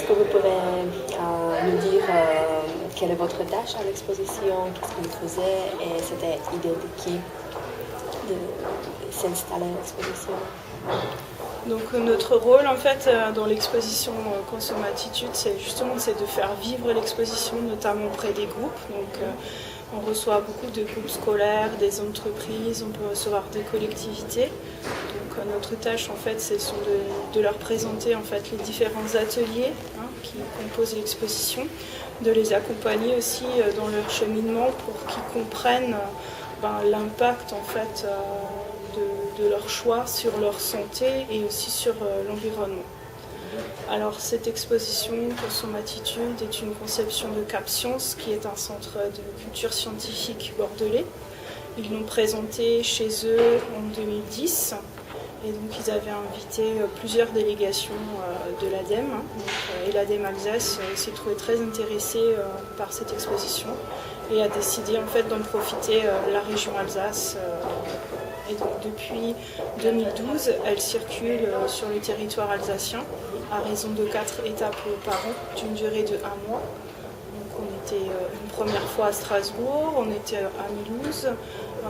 que vous pouvez nous dire quelle est votre tâche à l'exposition, qu'est-ce que vous faisiez et c'était l'idée de qui de s'installer à l'exposition? Donc notre rôle en fait dans l'exposition Consommatitude, c'est de faire vivre l'exposition, notamment auprès des groupes. Donc on reçoit beaucoup de groupes scolaires, des entreprises, on peut recevoir des collectivités. Donc notre tâche en fait, c'est de leur présenter en fait les différents ateliers qui composent l'exposition, de les accompagner aussi dans leur cheminement pour qu'ils comprennent l'impact en fait de leur choix sur leur santé et aussi sur l'environnement. Alors cette exposition Consommatitude est une conception de Cap Science qui est un centre de culture scientifique bordelais. Ils l'ont présenté chez eux en 2010 et donc ils avaient invité plusieurs délégations de l'ADEME et l'ADEME Alsace s'est trouvé très intéressé par cette exposition et a décidé en fait d'en profiter la région Alsace. Et donc depuis 2012, elle circule sur le territoire alsacien à raison de 4 étapes par an d'une durée de 1 mois. Donc on était une première fois à Strasbourg, on était à Mulhouse,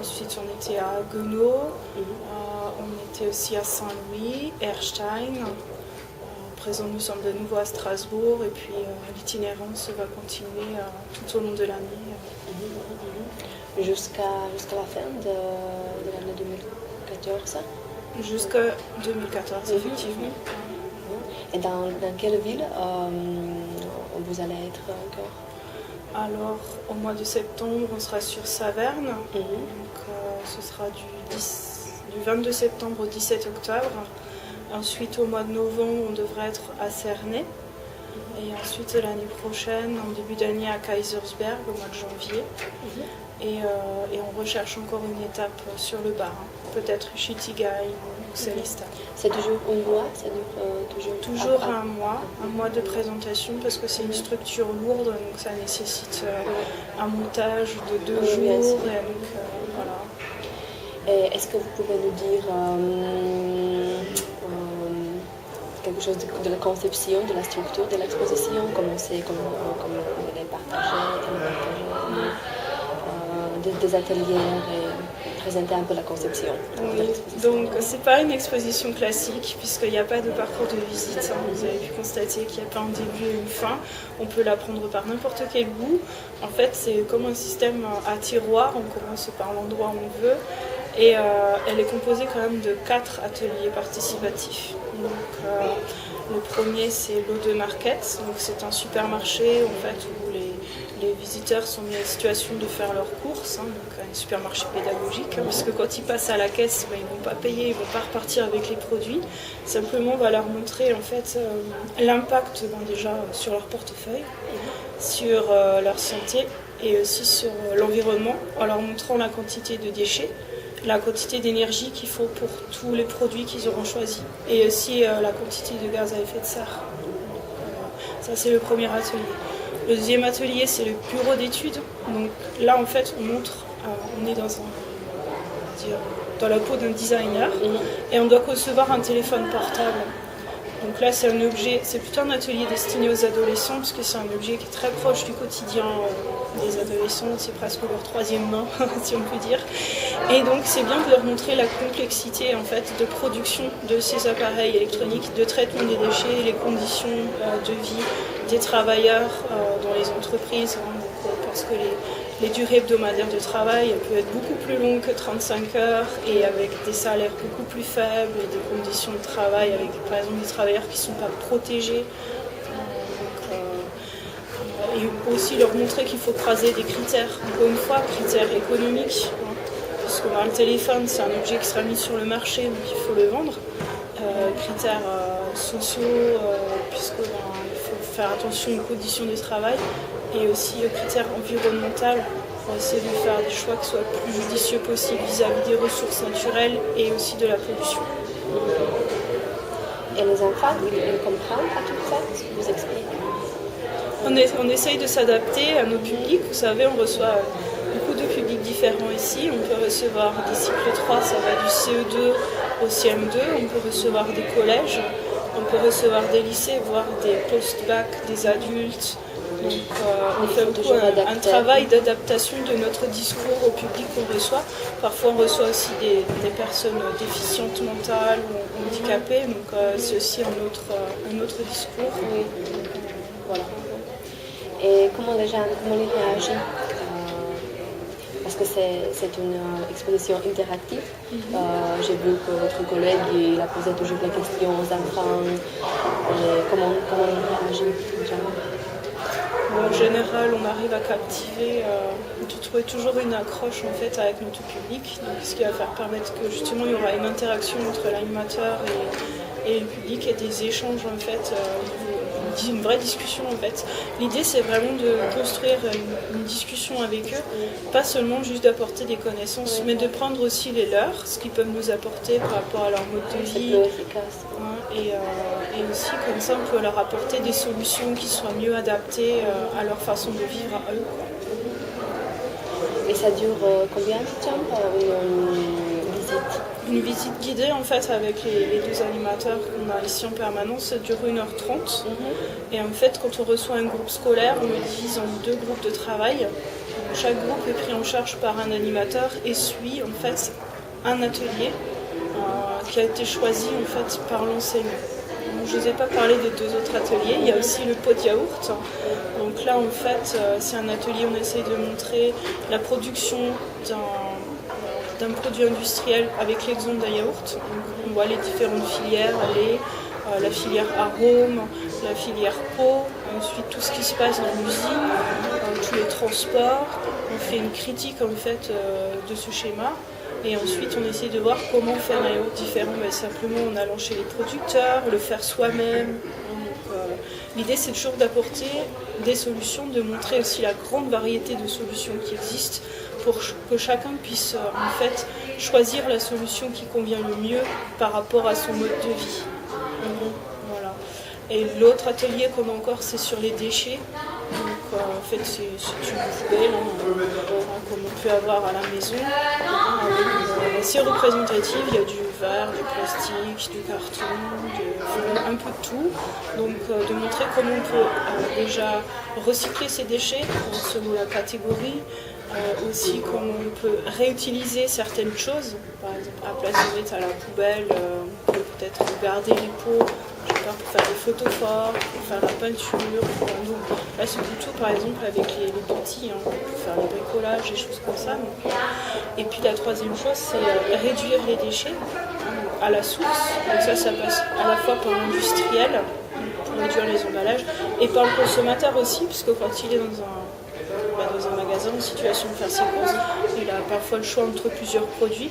ensuite on était à Gounod, on était aussi à Saint-Louis, Erstein. À présent nous sommes de nouveau à Strasbourg et puis l'itinérance va continuer tout au long de l'année. Jusqu'à la fin de l'année 2014? Jusqu'à 2014, effectivement. Et dans quelle ville vous allez être encore? Alors, au mois de septembre, on sera sur Saverne. Donc, ce sera du 22 septembre au 17 octobre. Ensuite, au mois de novembre, on devrait être à Cernay. Et ensuite, l'année prochaine, en début d'année, à Kaisersberg, au mois de janvier. Et on recherche encore une étape sur le Bas, peut-être Chitigai ou Célestat. C'est toujours un mois? Ça dure toujours un mois de présentation parce que c'est une structure lourde, donc ça nécessite un montage de 2 jours. Et donc, voilà. Et est-ce que vous pouvez nous dire quelque chose de la conception, de la structure de l'exposition, comment elle est partagée, des ateliers et présenter un peu la conception de l'exposition? Donc c'est pas une exposition classique puisqu'il n'y a pas de parcours de visite. Vous avez pu constater qu'il n'y a pas un début et une fin. On peut la prendre par n'importe quel bout. En fait c'est comme un système à tiroir, on commence par l'endroit où on veut. Et elle est composée quand même de 4 ateliers participatifs. Donc, le premier c'est l'O2 Market, donc c'est un supermarché en fait, où les visiteurs sont mis en situation de faire leurs courses, donc un supermarché pédagogique, parce que quand ils passent à la caisse, ils ne vont pas payer, ils ne vont pas repartir avec les produits. Simplement on va leur montrer en fait, l'impact déjà sur leur portefeuille, sur leur santé et aussi sur l'environnement, en leur montrant la quantité de déchets, la quantité d'énergie qu'il faut pour tous les produits qu'ils auront choisis et aussi la quantité de gaz à effet de serre. Ça c'est le premier atelier. Le deuxième atelier c'est le bureau d'études. Donc là en fait on montre, on est dans la peau d'un designer et on doit concevoir un téléphone portable. Donc là c'est un objet, c'est plutôt un atelier destiné aux adolescents parce que c'est un objet qui est très proche du quotidien des adolescents, c'est presque leur 3e main si on peut dire. Et donc c'est bien de leur montrer la complexité en fait de production de ces appareils électroniques, de traitement des déchets, les conditions de vie des travailleurs dans les entreprises, parce que les durées hebdomadaires de travail elles peuvent être beaucoup plus longues que 35 heures et avec des salaires beaucoup plus faibles et des conditions de travail avec par exemple des travailleurs qui ne sont pas protégés. Et aussi leur montrer qu'il faut croiser des critères, encore une fois, critères économiques, parce que le téléphone c'est un objet qui sera mis sur le marché donc il faut le vendre, critères sociaux, puisque il faut faire attention aux conditions de travail, et aussi critères environnementaux pour essayer de faire des choix qui soient le plus judicieux possible vis-à-vis des ressources naturelles et aussi de la pollution. Et les enfants, ils comprennent à tout ça, ce que vous expliquez? On essaye de s'adapter à nos publics. Vous savez, on reçoit beaucoup de publics différents. différents ici. On peut recevoir des cycles 3, ça va du CE2 au CM2. On peut recevoir des collèges, on peut recevoir des lycées, voire des post-bac, des adultes. Donc on fait beaucoup un travail d'adaptation de notre discours au public qu'on reçoit. Parfois on reçoit aussi des personnes déficientes mentales ou handicapées, donc c'est aussi un autre discours. Voilà. Et comment les réagissent parce que c'est une exposition interactive. J'ai vu que votre collègue il a posé toujours des questions aux enfants. Comment ils réagissent? En général, on arrive à captiver, de trouver toujours une accroche en fait avec notre public, donc ce qui va permettre que justement il y aura une interaction entre l'animateur et le public et des échanges en fait, une vraie discussion en fait. L'idée c'est vraiment de construire une discussion avec eux, pas seulement juste d'apporter des connaissances, mais de prendre aussi les leurs, ce qu'ils peuvent nous apporter par rapport à leur mode de vie. Et aussi comme ça on peut leur apporter des solutions qui soient mieux adaptées à leur façon de vivre à eux. Et ça dure combien de temps une visite? Une visite guidée en fait avec les deux animateurs qu'on a ici en permanence, ça dure 1h30. Et en fait quand on reçoit un groupe scolaire, on le divise en 2 groupes de travail. Donc, chaque groupe est pris en charge par un animateur et suit en fait un atelier qui a été choisi en fait par l'enseignant. Je ne vous ai pas parlé des 2 autres ateliers, il y a aussi le pot de yaourt. Donc là en fait c'est un atelier où on essaie de montrer la production d'un produit industriel avec l'exemple d'un yaourt. Donc, on voit les différentes filières, la filière arôme, la filière peau, ensuite tout ce qui se passe dans l'usine, tous les transports. On fait une critique en fait de ce schéma. Et ensuite, on essaie de voir comment faire un yaourt différent, simplement en allant chez les producteurs, le faire soi-même. L'idée, c'est toujours d'apporter des solutions, de montrer aussi la grande variété de solutions qui existent pour que chacun puisse en fait choisir la solution qui convient le mieux par rapport à son mode de vie. Voilà. Et l'autre atelier qu'on a encore, c'est sur les déchets. Donc en fait c'est une poubelle comme on peut avoir à la maison, assez représentative, il y a du verre, du plastique, du carton, un peu de tout. Donc de montrer comment on peut déjà recycler ces déchets selon la catégorie, aussi comment on peut réutiliser certaines choses. Par exemple, à place de mettre à la poubelle, on peut peut-être garder les pots pour faire des photos fortes, pour faire la peinture. Donc, là, c'est plutôt par exemple avec les petits, pour faire le bricolage, des choses comme ça. Donc. Et puis la troisième chose, c'est réduire les déchets à la source. Donc ça passe à la fois par l'industriel, pour réduire les emballages, et par le consommateur aussi, puisque quand il est dans un magasin en situation de faire ses courses, il a parfois le choix entre plusieurs produits.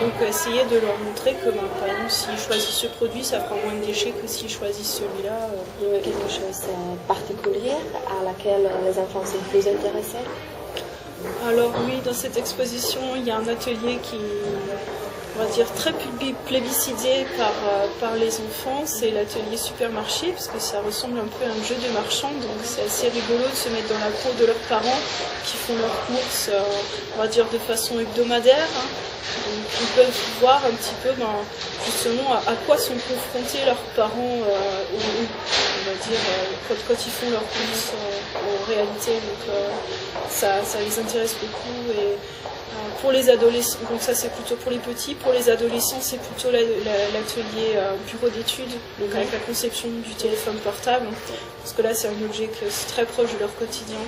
Donc essayer de leur montrer que par exemple s'il choisit ce produit, ça fera moins de déchets que s'il choisit celui-là. Il y a quelque chose de particulier à laquelle les enfants sont plus intéressés? Alors oui, dans cette exposition, il y a un atelier qui on va dire très plébiscité par les enfants, c'est l'atelier supermarché, parce que ça ressemble un peu à un jeu de marchand, donc c'est assez rigolo de se mettre dans la peau de leurs parents qui font leurs courses, on va dire de façon hebdomadaire. Donc ils peuvent voir un petit peu justement à quoi sont confrontés leurs parents, on va dire, quand ils font leurs courses en réalité. Donc ça les intéresse beaucoup. Et pour les adolescents, donc ça c'est plutôt pour les petits, pour les adolescents c'est plutôt l'atelier bureau d'études, donc avec la conception du téléphone portable, parce que là c'est un objet qui est très proche de leur quotidien.